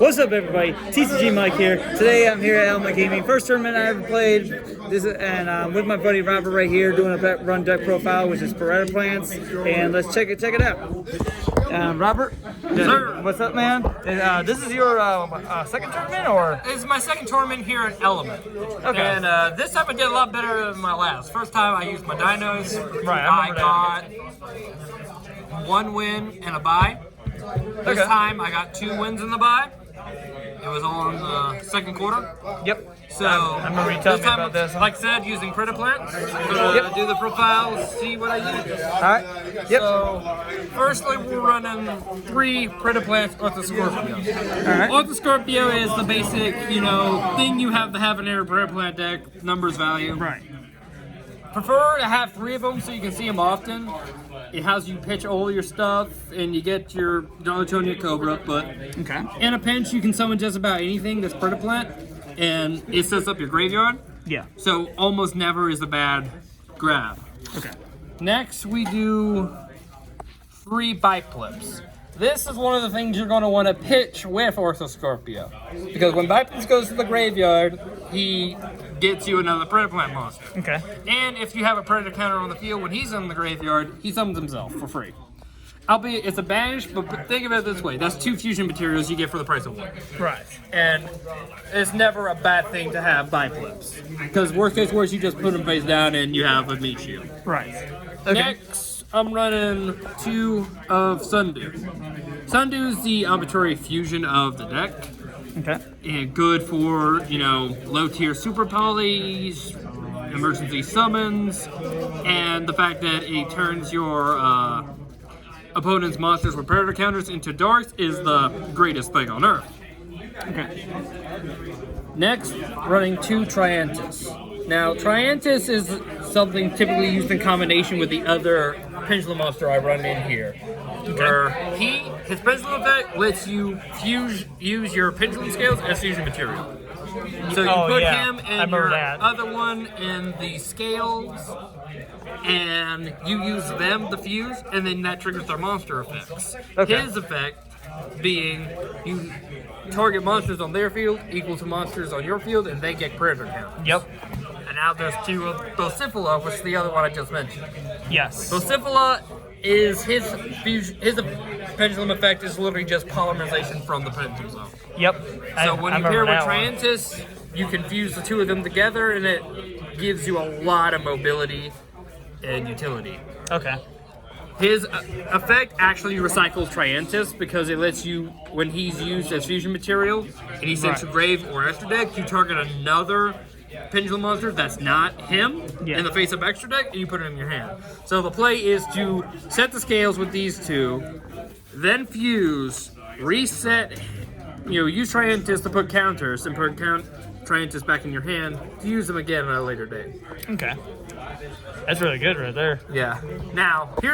What's up, everybody? TCG Mike here. Today I'm here at Element Gaming. First tournament I ever played. And I'm with my buddy Robert right here doing a run deck profile, which is Predaplants. And let's check it out. Robert, what's up, man? This is your second tournament, or? It's my second tournament here at Element. Okay. And this time I did a lot better than my last. First time I used my dinos. Right, I got 1 win and a bye. This time I got 2 wins in the bye. It was all in the second quarter. Yep. So I remember you telling me about this. Like I said, using Predaplants. Gonna do the profiles, see what I use. Alright. Yep. So firstly, we're running 3 Predaplants Orthoscorpio. Alright. Orthoscorpio is the basic, thing you have to have in your Predaplant deck, numbers value. Right. Prefer to have 3 of them so you can see them often. It has you pitch all your stuff, and you get your Dolatonia Cobra, but in a pinch, you can summon just about anything that's Predaplant, and it sets up your graveyard. Yeah. So almost never is a bad grab. Okay. Next, we do 3 Bipleps. This is one of the things you're going to want to pitch with Orthoscorpio, because when Bipleps goes to the graveyard, he gets you another Predaplant monster. Okay. And if you have a Predator counter on the field when he's in the graveyard, he summons himself for free. Albeit it's a banish, but think of it this way: that's 2 fusion materials you get for the price of 1. Right. And it's never a bad thing to have Bipleps, because worst case worst, you just put them face down and you have a meat shield. Right. Okay. Next, I'm running 2 of Sundew. Sundew's the arbitrary fusion of the deck. Okay. And good for, low tier super polys, emergency summons, and the fact that it turns your opponent's monsters with predator counters into darks is the greatest thing on earth. Okay. Next, running 2 Triantis. Now, Triantis is something typically used in combination with the other pendulum monster I run in here. Where his pendulum effect lets you use your pendulum scales as fusion material. So you put him and your other one in the scales, and you use them to fuse, and then that triggers their monster effects. Okay. His effect being you target monsters on their field equal to monsters on your field, and they get predator count. Yep. And now there's 2 of Dociphila, which is the other one I just mentioned. Yes. Dociphila is his pendulum effect is literally just polymerization from the pendulum zone. Yep. So when you pair with Triantis, you can fuse the 2 of them together, and it gives you a lot of mobility and utility. Okay. His effect actually recycles Triantis because it lets you, when he's used as fusion material, and he's sent to grave or extra deck, you target another pendulum monster that's not him in the face of extra deck, and you put it in your hand. So the play is to set the scales with these 2, then fuse, reset, use Triantis to put counters, and put Triantis back in your hand to use them again at a later date. Okay. That's really good right there. Yeah. Now, these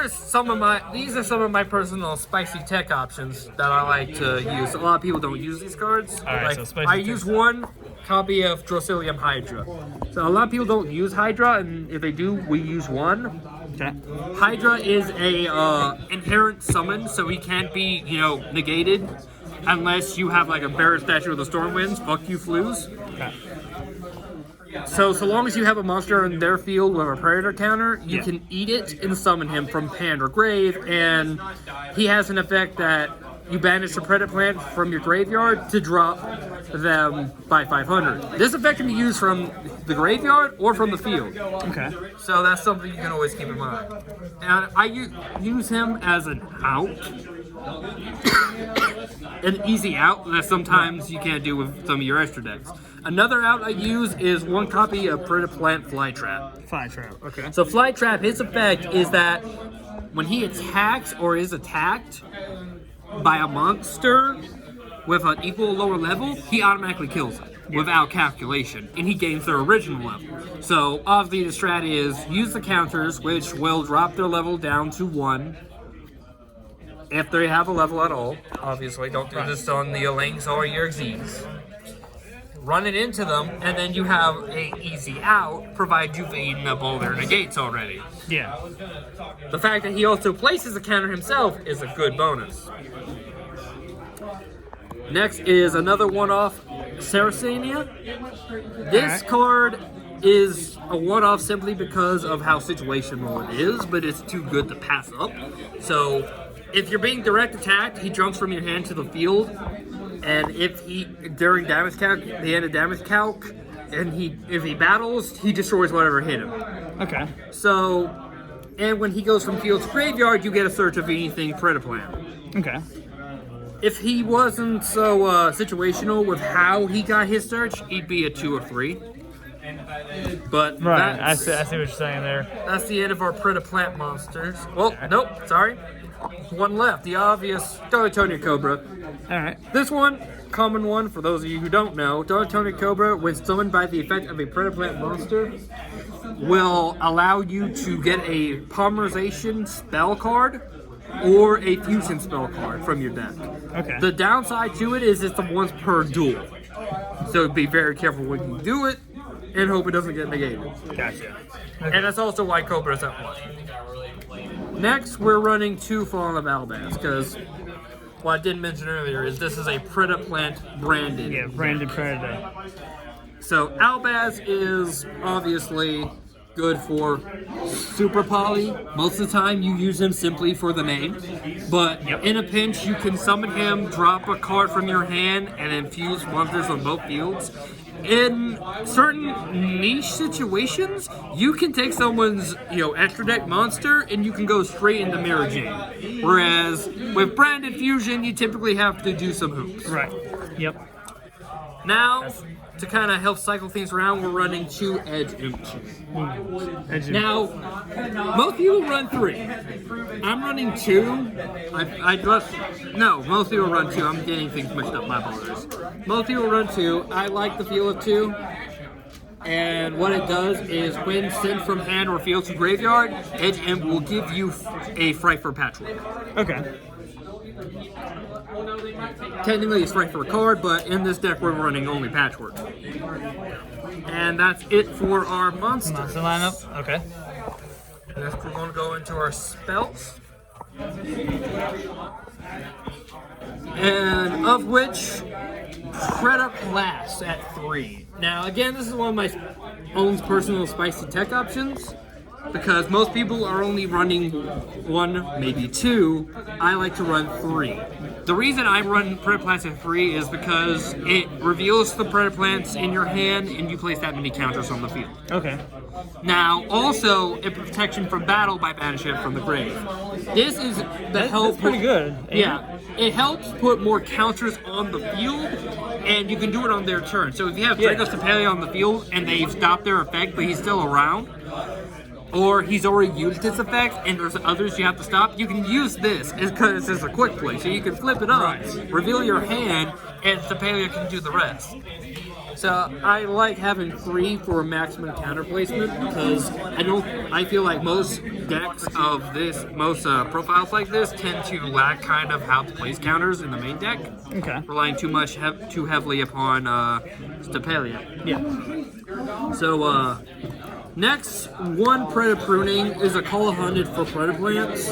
are some of my personal spicy tech options that I like to use. A lot of people don't use these cards. All right, so spicy I use 1 copy of Drosilium Hydra. So a lot of people don't use Hydra, and if they do, we use 1. Okay. Hydra is a inherent summon, so he can't be, negated unless you have like a Barret Statue of the Stormwinds. Fuck you, flues. Okay. So long as you have a monster in their field with a predator counter, you can eat it and summon him from hand or grave, and he has an effect that you banish a Predaplant from your graveyard to drop them by 500. This effect can be used from the graveyard or from the field. Okay. So that's something you can always keep in mind. And I use him as an out. An easy out that sometimes you can't do with some of your extra decks. Another out I use is 1 copy of Predaplant Flytrap. Flytrap, okay. So Flytrap, his effect is that when he attacks or is attacked by a monster with an equal lower level, he automatically kills it without calculation, and he gains their original level. So obviously the strat is use the counters, which will drop their level down to 1. If they have a level at all, obviously, don't do this on the Elings or your Xyz. Run it into them, and then you have a easy out, provided you've eaten up all their negates already. Yeah. The fact that he also places a counter himself is a good bonus. Next is another one-off, Saracenia. This card is a one-off simply because of how situational it is, but it's too good to pass up. So if you're being direct attacked, he jumps from your hand to the field, and if he during damage calc, the end of damage calc, and if he battles, he destroys whatever hit him. Okay. So, and when he goes from field to graveyard, you get a search of anything Predaplant. Okay. If he wasn't so situational with how he got his search, he'd be a 2 or 3. But right, I see what you're saying there. That's the end of our Predaplant monsters. Well, nope, sorry. One left, the obvious Donatonia Cobra. Alright. This one, common one for those of you who don't know, Donatonia Cobra, when summoned by the effect of a Predaplant monster, will allow you to get a polymerization spell card or a fusion spell card from your deck. Okay. The downside to it is it's the once per duel. So be very careful when you do it and hope it doesn't get negated. Gotcha. And that's also why Cobra's at 1. Next, we're running 2 Fallen of Albaz, because what I didn't mention earlier is this is a Predaplant branded. Yeah, Branded Predaplant Deck. So Albaz is obviously good for Super Poly. Most of the time you use him simply for the name. But in a pinch, you can summon him, drop a card from your hand, and infuse monsters on both fields. In certain niche situations, you can take someone's extra deck monster and you can go straight into Mirror Jane. Whereas with Branded Fusion, you typically have to do some hoops. Right. Yep. Now, to kind of help cycle things around, we're running 2 Edge Imps. Now, most people run 3. I'm running 2. Most people run 2. I'm getting things mixed up, my apologies. Most people run 2. I like the feel of 2. And what it does is when sent from hand or field to graveyard, Edge Imp will give you a Fright for Patchwork. Okay. Technically it's Fright for a card, but in this deck we're running only Patchwork. And that's it for our monsters. Monster lineup. Okay. Next we're going to go into our spells. And of which Predaplant at 3. Now again, this is one of my own personal spicy tech options. Because most people are only running 1, maybe 2. I like to run 3. The reason I run Predaplants at 3 is because it reveals the Predaplants in your hand and you place that many counters on the field. Okay. Now, also, a protection from battle by banishing it from the grave. This is the help. That's pretty good. Yeah. It helps put more counters on the field, and you can do it on their turn. So if you have Dragos Tapelia on the field and they've stopped their effect, but he's still around, or he's already used his effect and there's others you have to stop, you can use this because it's a quick play. So you can flip it up, reveal your hand, and Tapelia can do the rest. So I like having 3 for maximum counter placement because I feel like most decks of this, most profiles like this tend to lack kind of how to place counters in the main deck. Okay. Relying too heavily upon Tapelia. Yeah. So next, 1 Predapruning is a Call Hunted for Predaplants.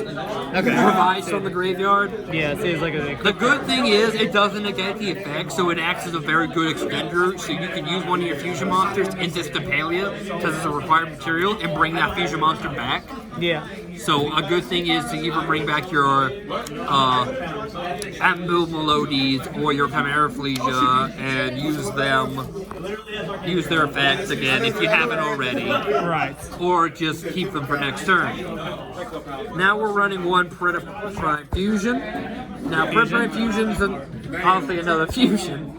Okay. Provides from the graveyard. Yeah, it seems like The good thing is it doesn't negate the effect, so it acts as a very good extender. So you can use one of your fusion monsters into Tapelia because it's a required material and bring that fusion monster back. Yeah. So a good thing is to either bring back your Ambu Melodies or your Chimera Flesia and use their effects again if you haven't already. Right. Or just keep them for next turn. Now we're running 1 Predaprime Fusion. Now Predaprime Fusion is obviously another fusion.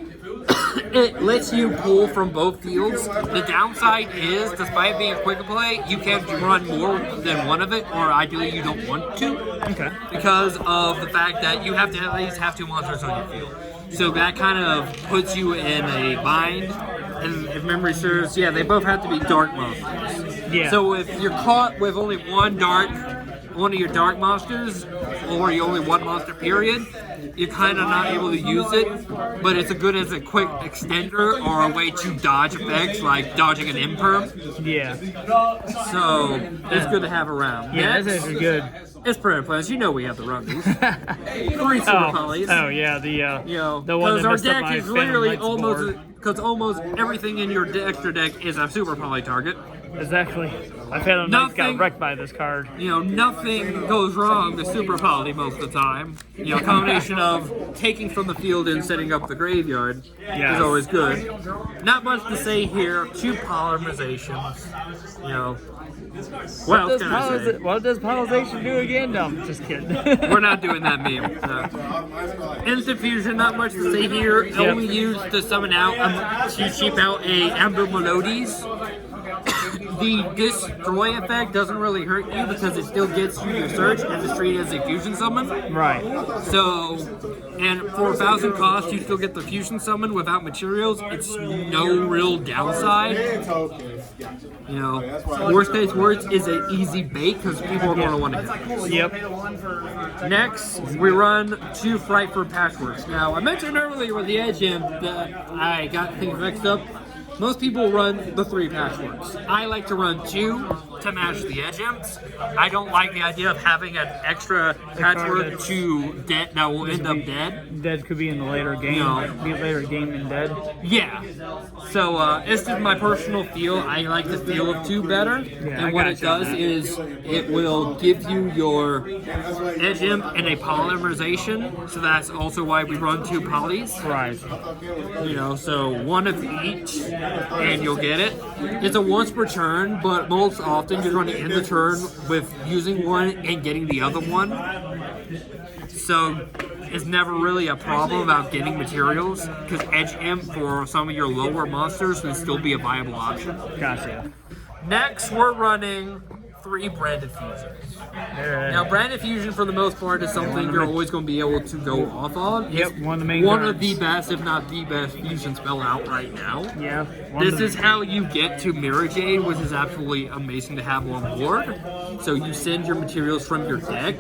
It lets you pull from both fields. The downside is, despite being a quick play, you can't run more than one of it, or ideally you don't want to. Okay. Because of the fact that you have to at least have 2 monsters on your field. So that kind of puts you in a bind. And if memory serves, they both have to be dark monsters. Yeah. So if you're caught with only one of your dark monsters, or you only one monster period, you're kind of not able to use it, but it's a good as a quick extender or a way to dodge effects like dodging an imperm. Yeah. So it's good to have around. Yeah, Next, that's actually good. it's Predaplant. You know we have to run these. 3 super polys. Oh yeah, the one because that our messed up deck my is Venom literally Knights almost board. because almost everything in your extra deck is a super poly target. Exactly. My Venom Knights got wrecked by this card. Nothing goes wrong with super poly most of the time. A combination of taking from the field and setting up the graveyard is always good. Not much to say here. 2 polymerizations. What else can I say? What does polymization do again? No, I'm just kidding. We're not doing that meme. Instant fusion, not much to say here. Only used to summon out, to cheap out a Amber Melodies. The destroy effect doesn't really hurt you because it still gets you your search and it's treated as a fusion summon. Right. So, and for 1,000 cost, you still get the fusion summon without materials. It's no real downside. Worst case words is an easy bait because people are going to want to hit it. Yep. Next, we run 2 Fright for Patchworks. Now, I mentioned earlier with the Edge Imp that I got things mixed up. Most people run the 3 patchworks. I like to run 2 to match the edge imps. I don't like the idea of having an extra patchwork that will end up dead. Dead could be in the later game. Be later game and dead. Yeah. So this is my personal feel. I like the feel of 2 better. And what it does is it will give you your edge imp and a polymerization. So that's also why we run 2 polys. Right. So 1 of each. And you'll get it. It's a once per turn, but most often you're going to end the turn with using one and getting the other one. So it's never really a problem about getting materials because Edge Imp for some of your lower monsters can still be a viable option. Gotcha. Next, we're running 3 Branded Fusions. Now, Branded Fusion, for the most part, is something you're always going to be able to go off on. Yep, one of the main One cards. of the best, if not the best, fusion spell out right now. Yeah. This is how you get to Mirror Jade, which is absolutely amazing to have on board. So you send your materials from your deck.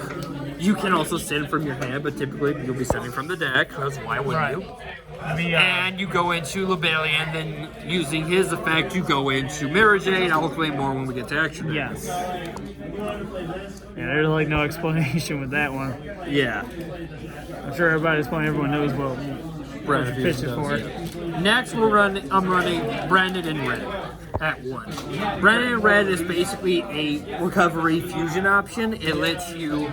You can also send from your hand, but typically you'll be sending from the deck, because why wouldn't you? And you go into Lebellion, then using his effect, you go into Mirror Jade. I'll explain more when we get to action. Yes. Yeah, there's like no explanation with that one. Yeah. I'm sure everyone knows what Branded pitch Fusion it for. does. Next, I'm running Branded in Red at 1. Branded in Red is basically a recovery fusion option. It lets you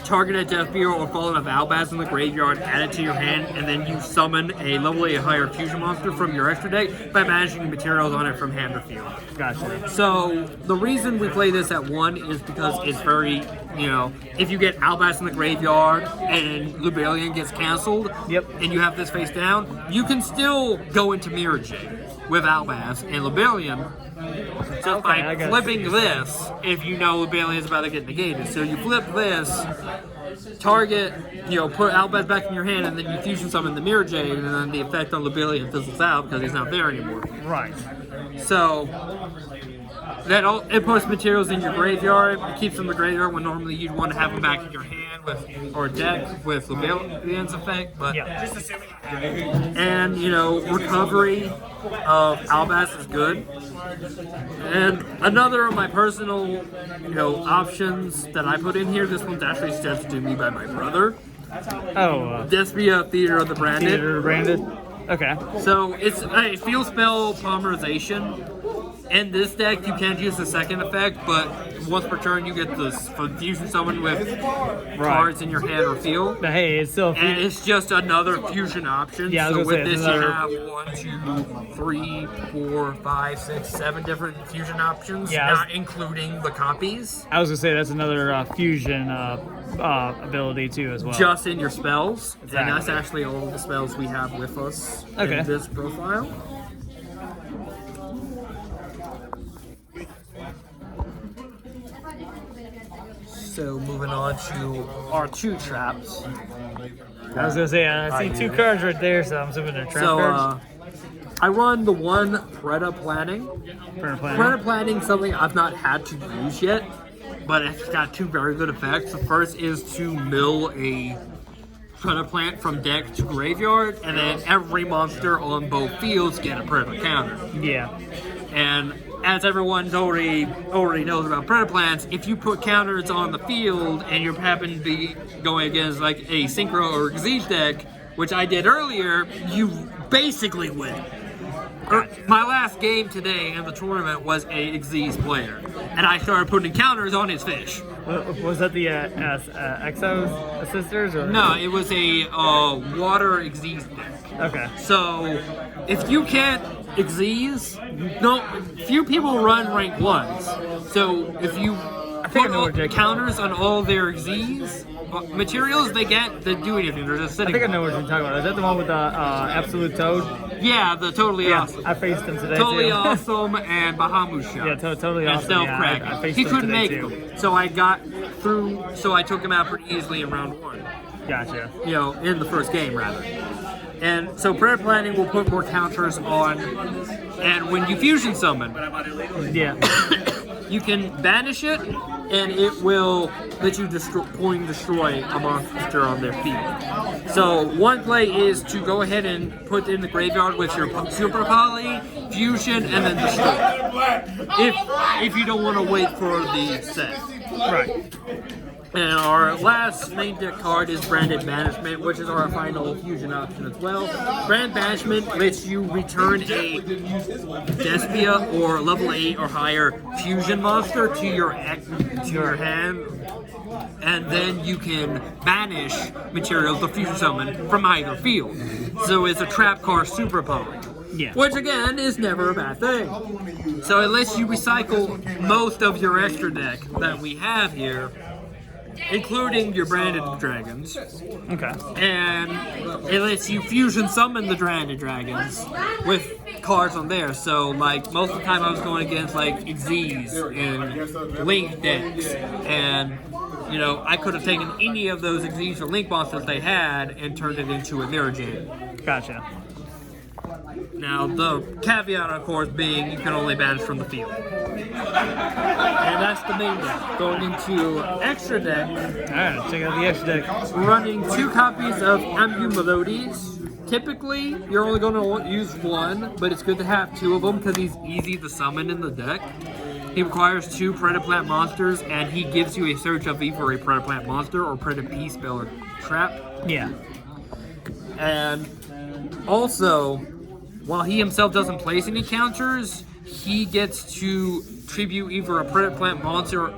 target a Death Beer or Fallen of Albaz in the graveyard, add it to your hand, and then you summon a level 8 higher fusion monster from your extra deck by managing materials on it from hand or field. Gotcha. So the reason we play this at 1 is because it's very, if you get Albaz in the graveyard and Lebellion gets canceled, and you have this face down, you can still go into Mirror Jade with Albaz and Lebellion. Just by flipping this, if you know Lebellion is about to get negated. So you flip this, target, put Albaz back in your hand, and then you fusion summon the Mirror Jade, and then the effect on Lebellion fizzles out because he's not there anymore. Right. So it puts materials in your graveyard. It keeps them in the graveyard when normally you'd want to have them back in your hand or deck with Lebellion's effect. But just assuming. And recovery of Albaz is good. And another of my personal, options that I put in here. This one's actually suggested to me by my brother. Despia Theater of the Branded. Theater of the Branded. Okay. So it's a field spell polymerization. In this deck, you can't use the second effect, but once per turn, you get the fusion summon with cards in your hand or field. But hey, it's still and it's just another fusion option. Yeah, so with this, you have 1, 2, 3, 4, 5, 6, 7 different fusion options, not including the copies. I was gonna say that's another fusion ability too, as well. Just in your spells, exactly. And that's actually all of the spells we have with us in this profile. So moving on to our 2 traps. I was gonna say I see 2 cards right there, so I'm assuming they're trap cards. I run the 1 Predaplanting. Predaplanting is something I've not had to use yet, but it's got 2 very good effects. The first is to mill a Predaplant from deck to graveyard, and then every monster on both fields get a Predator counter. Yeah. And as everyone already knows about Predaplants, if you put counters on the field and you happen to be going against like a Synchro or Xyz deck, which I did earlier, you basically win. My last game today in the tournament was a Xyz player, and I started putting counters on his fish. Was that the Exo Sisters? Or? No, it was a water Xyz deck. Okay. So, if you can't Xyz, few people run rank 1s. So, if you put counters on all their Xyz materials they do anything. They're just sitting. I think I know what you're talking about. Is that the one with the Absolute Toad? Yeah, the Totally Awesome. I faced him today Totally too. Awesome and Bahamut Shot. Yeah, totally and awesome. Stealth Yeah, Crack. I faced He him couldn't today make too. them, so I got through. So I took him out pretty easily in round 1. Gotcha. You know, in the first game rather. And so prayer planning will put more counters on, and when you fusion summon, Yeah. you can banish it, and it will let you destroy a monster on their field. So one play is to go ahead and put in the graveyard with your Super Poly, Fusion, and then destroy. If you don't want to wait for the set. Right. And our last main deck card is Branded Banishment, which is our final fusion option as well. Branded Banishment lets you return a Despia or level 8 or higher fusion monster to your hand, and then you can banish materials to fusion summon from either field. So it's a trap card super power. Yeah. Which again is never a bad thing. So it lets you recycle most of your extra deck that we have here, including your branded dragons. Okay. And it lets you fusion summon the branded dragons with cards on there. So like most of the time I was going against like Xyz and Link decks, and you know, I could have taken any of those Xyz or Link monsters they had and turned it into a Mirror Jade. Gotcha. Now, the caveat, of course, being you can only banish from the field. And that's the main deck. Going into extra deck. Alright, check out the extra deck. Running 2 copies of Ambu Melodies. Typically, you're only going to use 1, but it's good to have 2 of them because he's easy to summon in the deck. He requires 2 Predaplant monsters, and he gives you a Surge of E for a Predaplant monster or Predaplant spell or trap. Yeah. And also, while he himself doesn't place any counters, he gets to tribute either a Predaplant monster,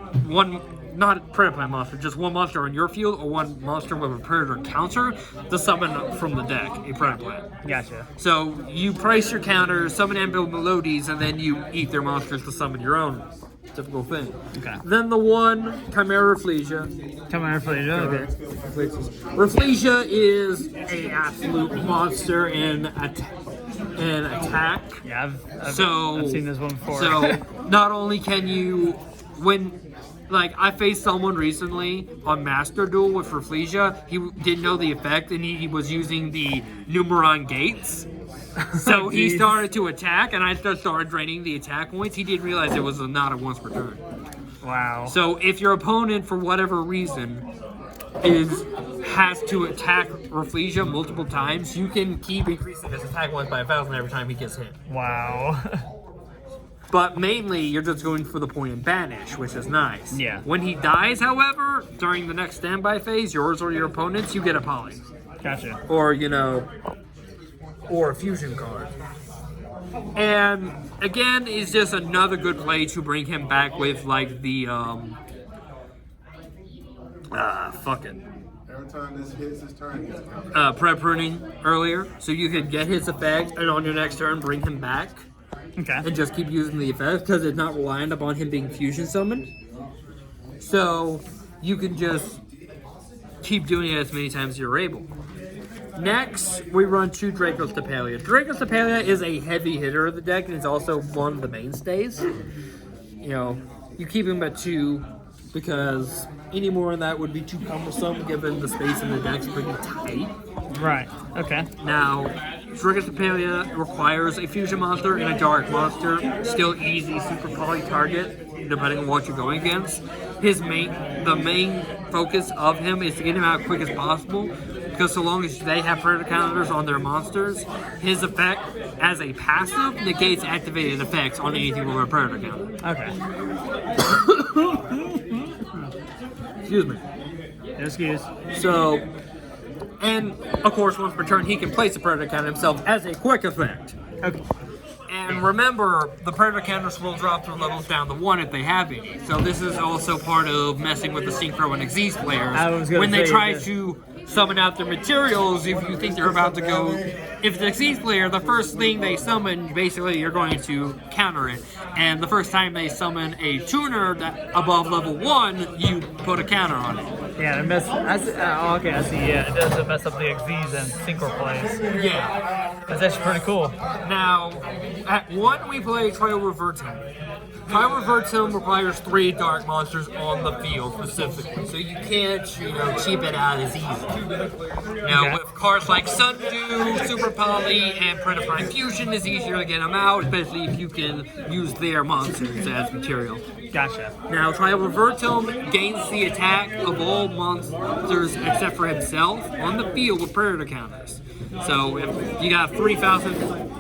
not a Predaplant monster, just one monster on your field, or one monster with a Predator counter to summon from the deck, a Predaplant. Gotcha. So you price your counters, summon Ambu Melodies, and then you eat their monsters to summon your own. Typical thing. Okay. Then the one, Chimera Rafflesia. Chimera Rafflesia, okay. Rafflesia is an absolute monster in attack. Yeah, I've seen this one before. So not only can you, like I faced someone recently on Master Duel with Rafflesia, he didn't know the effect and he was using the Numeron Gates. So he started to attack, and I just started draining the attack points. He didn't realize it was not a once per turn. Wow. So if your opponent, for whatever reason, has to attack Rafflesia multiple times, you can keep increasing his attack points by 1,000 every time he gets hit. Wow. But mainly, you're just going for the point and banish, which is nice. Yeah. When he dies, however, during the next standby phase, yours or your opponent's, you get a poly. Gotcha. Or, or a fusion card. And again, it's just another good play to bring him back with like the prep pruning earlier, so you could get his effect and on your next turn bring him back. Okay. And just keep using the effect because it's not reliant upon him being fusion summoned. So you can just keep doing it as many times as you're able. Next, we run 2 Draco's Tapalia. Draco's Tapalia is a heavy hitter of the deck and is also one of the mainstays. You know, you keep him at 2 because any more than that would be too cumbersome given the space in the deck's pretty tight. Right. Okay. Now, Draco's Tapalia requires a fusion monster and a dark monster. Still easy super poly target depending on what you're going against. The main focus of him is to get him out as quick as possible, because so long as they have predator counters on their monsters, his effect as a passive negates activated effects on anything with a predator counter. Okay. Excuse me. Excuse. So, and of course, once per turn, he can place a predator counter himself as a quick effect. Okay. And remember, the predator counters will drop their levels down to 1 if they have any. So this is also part of messing with the Synchro and Xyz players. When they try to summon out their materials, if you think they're about to go... If the Xyz player, the first thing they summon, basically you're going to counter it. And the first time they summon a tuner that above level 1, you put a counter on it. Yeah, it mess. Okay, I see. Yeah, it does mess up the Xyz and Synchro plays. Yeah. That's actually pretty cool. Now, at 1, we play Trial Revertum. Trial Revertum requires 3 dark monsters on the field specifically, so you can't, cheap it out as easy. Now, with cards like Sundew, Super Poly, and Predaplant Fusion, it's easier to get them out, especially if you can use their monsters as material. Gotcha. Now, Trial Revertum gains the attack of all monsters except for himself on the field with predator counters. So, if you got 3,000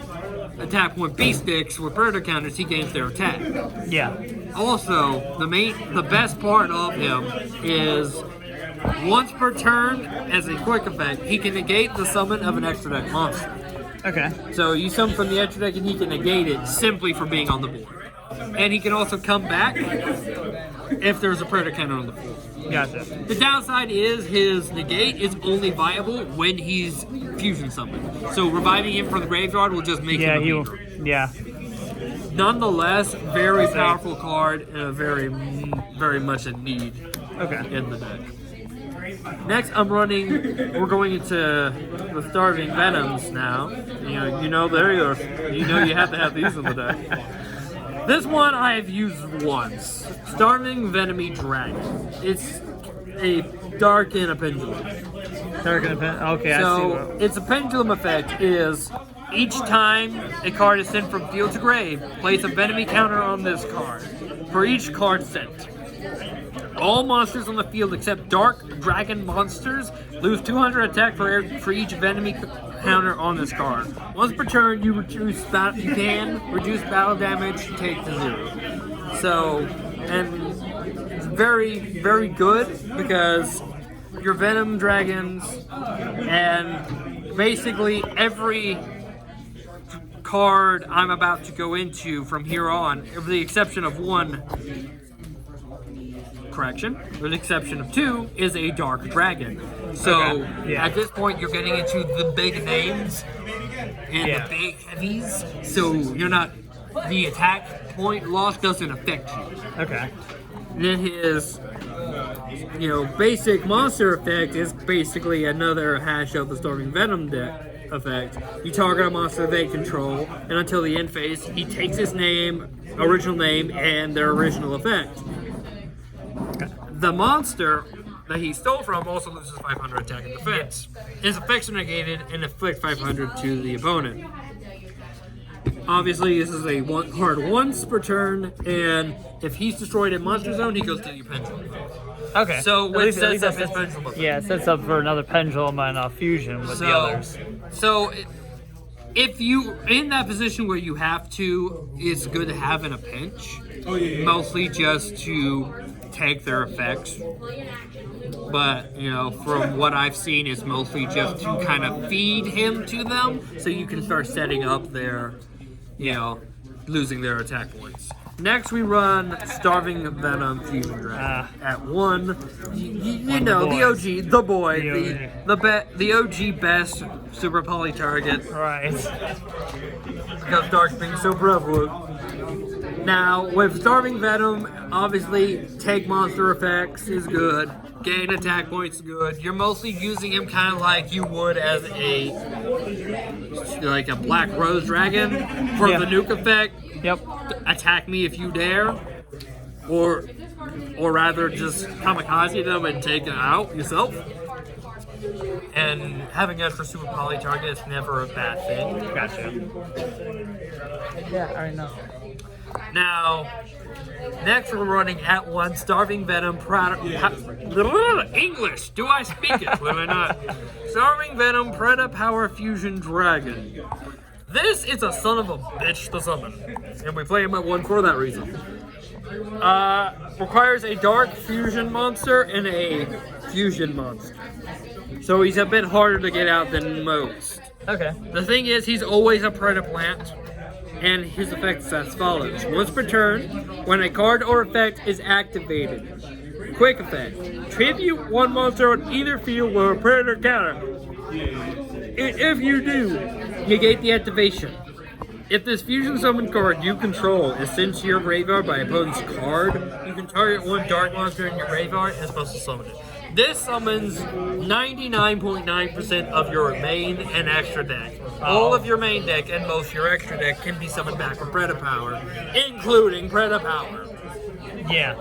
attack point beast sticks with predator counters, he gains their attack. Yeah. Also, the best part of him is once per turn, as a quick effect, he can negate the summon of an extra deck monster. Okay. So you summon from the extra deck and he can negate it simply for being on the board. And he can also come back if there's a predator counter on the board. Gotcha. The downside is his negate is only viable when he's fusion summoned. So reviving him from the graveyard will just make him a beater. Yeah. Nonetheless, very powerful card and very much in need in the deck. Next, we're going into the Starving Venoms now. There you are. You have to have these in the deck. This one I have used once. Starving Venomy Dragon. It's a dark and a pendulum. Dark and a pendulum. Okay, so I see. Its a pendulum effect is each time a card is sent from field to grave, place a Venomy counter on this card. For each card sent. All monsters on the field except dark dragon monsters lose 200 attack for each Venomy counter on this card. Once per turn, you can reduce battle damage, take to 0. So, and it's very, very good because your Venom dragons and basically every card I'm about to go into from here on, with the exception of one. Correction, with the exception of 2, is a dark dragon. So at this point, you're getting into the big names and the big heavies. So you're not, the attack point loss doesn't affect you. Okay. Then his, basic monster effect is basically another hash of the Storming Venom deck effect. You target a monster they control, and until the end phase, he takes his original name, and their original effect. The monster that he stole from also loses 500 attack and defense. His effects are negated and inflict 500 to the opponent. Obviously, this is a card once per turn, and if he's destroyed in Monster Zone, he goes to your pendulum. Okay. So it sets up his pendulum. Yeah, it sets up for another pendulum and fusion with the others. So if you in that position where you have to, it's good to have in a pinch. Mostly just to take their effects. But, from what I've seen, it's mostly just to kind of feed him to them so you can start setting up their, losing their attack points. Next, we run Starving Venom Fusion Dragon at 1. The OG, the boy, the OG best Super Poly target. Right. Because Dark's being so prevalent. Now, with Starving Venom, obviously, take monster effects is good. Gain attack points is good. You're mostly using him kind of like you would as a Black Rose Dragon for the nuke effect. Yep. Attack me if you dare. Or rather, just kamikaze them and take it out yourself. And having extra Super Poly target is never a bad thing. Gotcha. Yeah, I know. Now, next we're running at 1 Starving Venom English. Do I speak it? Will I not? Starving Venom Predapower Fusion Dragon. This is a son of a bitch to summon, and we play him at 1 for that reason. Requires a dark fusion monster and a fusion monster. So he's a bit harder to get out than most. Okay. The thing is, he's always a Predaplant, and his effect is as follows. Once per turn, when a card or effect is activated, quick effect, tribute 1 monster on either field with a Predator counter. If you do, negate the activation. If this fusion summon card you control is sent to your graveyard by opponent's card, you can target 1 dark monster in your graveyard and supposed to summon it. This summons 99.9% of your main and extra deck. All of your main deck and most of your extra deck can be summoned back from Predapower, including Predapower. Yeah.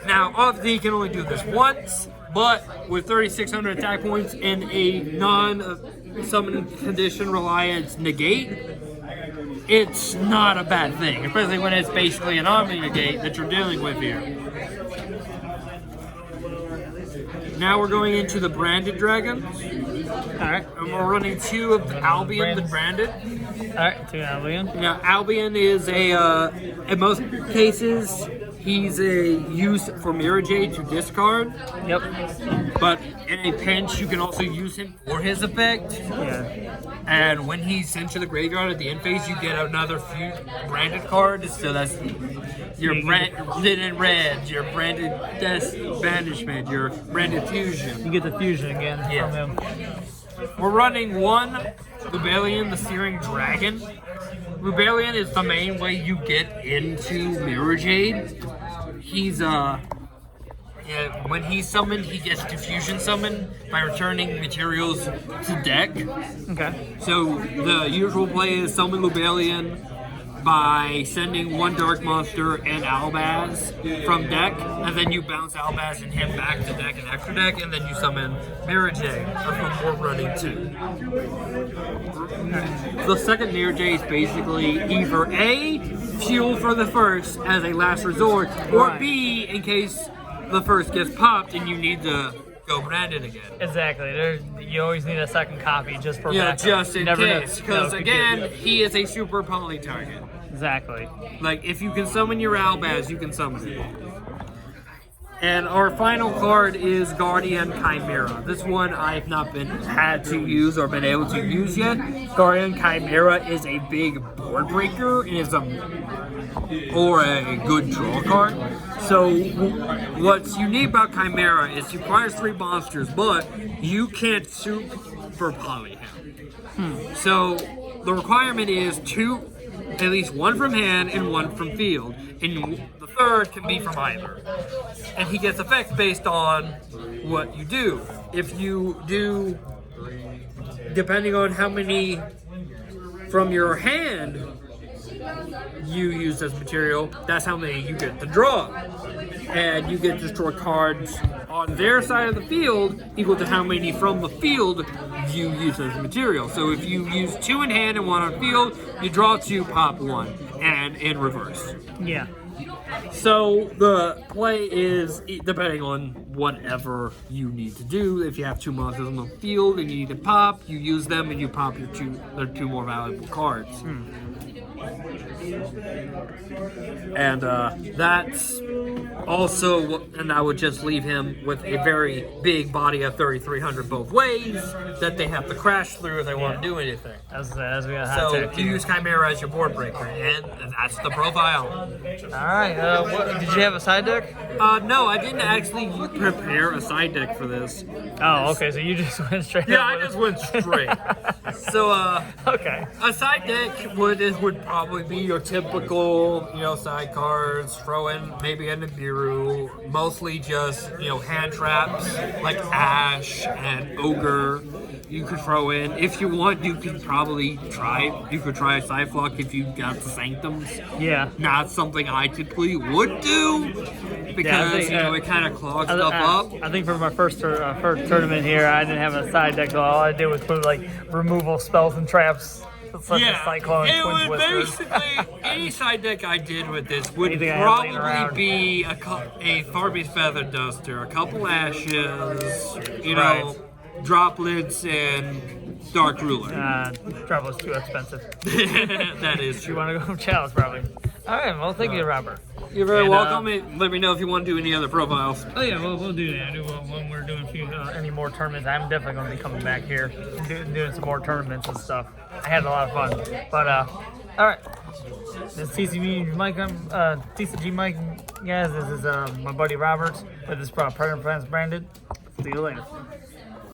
Now, obviously, you can only do this once, but with 3,600 attack points and a non-summon condition reliance negate, it's not a bad thing, especially when it's basically an Omni negate that you're dealing with here. Now we're going into the Branded Dragons. Alright. And we're running 2 of Albion the Branded. Alright, 2 Albion. Now, Albion is in most cases, he's used for Mirror Jade to discard. Yep. But in a pinch, you can also use him for his effect. Yeah. And when he's sent to the graveyard at the end phase, you get another few branded card. So that's your branded in red, your branded banishment, your branded fusion. You get the fusion again from him. We're running 1 Rebellion, the Searing Dragon. Rebellion is the main way you get into Mirror Jade. He's when he's summoned, he gets to fusion summon by returning materials to deck. Okay. So the usual play is summon Rebellion by sending 1 dark monster and Albaz from deck, and then you bounce Albaz and him back to deck and extra deck, and then you summon Mirror Jade from we're running 2. The second Mirror Jade is basically either A, fuel for the first as a last resort, or B, in case the first gets popped and you need to go branded again. Exactly. You always need a second copy just for backup. Just in case. Because No, again, he is a super poly target. Exactly. Like, if you can summon your Albaz, you can summon it. And our final card is Guardian Chimera. This one I've not had to use or been able to use yet. Guardian Chimera is a big board breaker and is a good draw card. So what's unique about Chimera is he requires 3 monsters, but you can't soup for poly him. So the requirement is 2, at least 1 from hand and 1 from field, and the third can be from either. And he gets effects based on what you do. If you do, depending on how many from your hand you use as material, that's how many you get to draw. And you get to destroy cards on their side of the field equal to how many from the field you use as material. So if you use 2 in hand and 1 on field, you draw 2, pop 1, and in reverse. Yeah. So the play is depending on whatever you need to do. If you have 2 monsters on the field and you need to pop, you use them and you pop your 2 more valuable cards. And that's also, and I would just leave him with a very big body of 3,300 both ways that they have to crash through if they want to do anything. As we got hot So tech you here. use Chimera as your board breaker, and that's the profile. Alright, did you have a side deck? No, I didn't actually prepare a side deck for this. Oh, okay, so you just went straight Yeah, up I with just went straight. So, Okay. a side deck would probably be your typical, side cards, throw in maybe a Nibiru, mostly just, hand traps like Ash and Ogre. You could throw in, if you want, you could try a Cyflock if you got the Sanctums. Yeah. Not something I typically would do, because, it kind of clogs stuff up. I think for my first tournament here, I didn't have a side deck, so all I did was put, removal spells and traps Such a Cyclone it Twin would Twister. basically any side deck I did with this would Anything I had laying probably around. be a Farby's Feather Duster, a couple Ashes, you know, droplets, and Dark Ruler. Travel's too expensive. That is You true. want to go Chalice, probably. All right, well, thank you, Robert. You're very And, welcome. And let me know if you want to do any other profiles. Oh yeah, we'll do that. When we're doing any more tournaments, I'm definitely going to be coming back here and doing some more tournaments and stuff. I had a lot of fun. But all right, this is TCG Mike. TCG Mike, guys. This is my buddy Robert with this Predaplant Deck Branded. See you later.